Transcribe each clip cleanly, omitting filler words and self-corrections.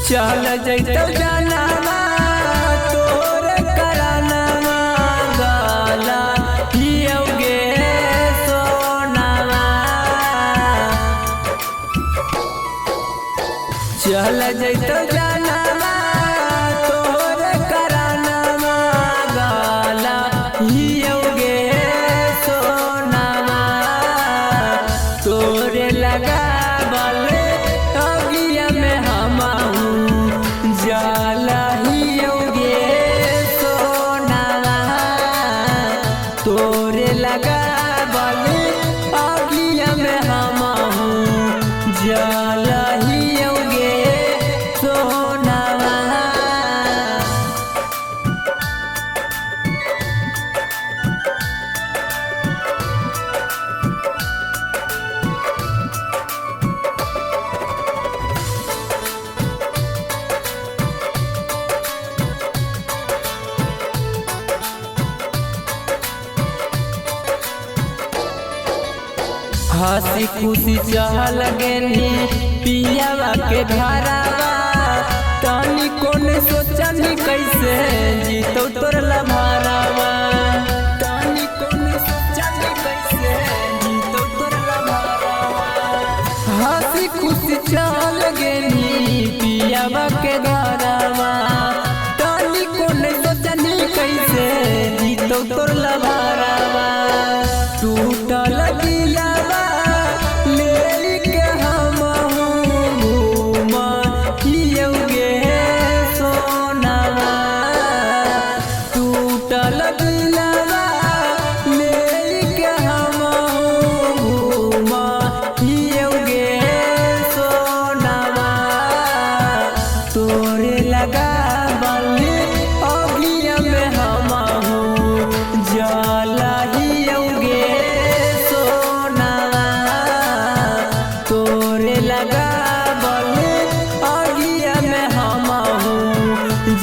चल जैतो जानवा तोर करानवा गाला हियोगे सोनावा। चल जैतो जानवा तोर करानवा गाला हियोगे सोनावा। तोरे लगा जाला हियोगे सोनावा। तोरे लगा बले आगिया में हम जाला हियोगे सोनावा। हंसी खुशी चहल गेनी पियावा के घरावा। तनी कोने सोचनी कैसे जीतो तोर लभारावा। तनी कोने सोचनी कैसे जीतो तोर लभारावा। हंसी खुशी चहल गेनी पियावा के घरावा। तनी कोने सोचनी कैसे जीतो तोर लभारावा। टूटल दिलावा लेके हम घूमा हियोगे सोनावा। टूटल दिलावा लेके हम घूमा हियोगे सोनावा। तोरे लगा बल्ले अगिया में हम जाला हियोगे सोनावा। तोरे लगा बले आगिया में हम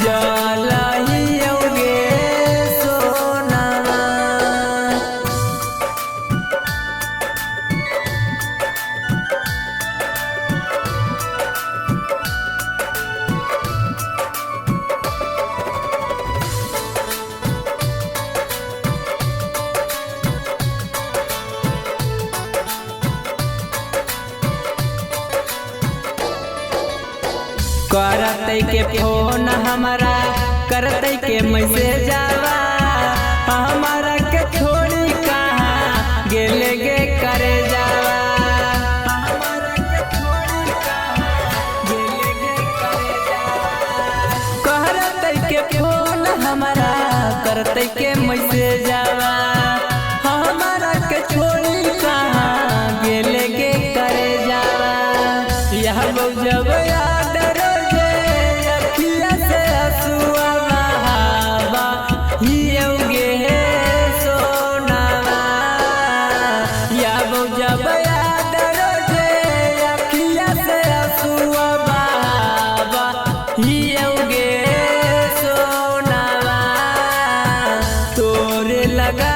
जाला हियोगे सोनावा। करते के फोन हमारा करते के मैसेज आवा। हमारा के छोड़ी कहाँ गेले गे करे जावा। हमारा के छोड़ी कहाँ गेले गे करे जावा। करते के फोन हमारा करते के मैसेज आवा। हमारा के छोड़ी कहाँ गेले गे करे जावा। यह जब याद रोजे अखिया से हंसुआ बहावा हियोगे सोनावा। जब याद रोजे अखिया से हंसुआ बहावा हियोगे सोनावा। तोरे लगा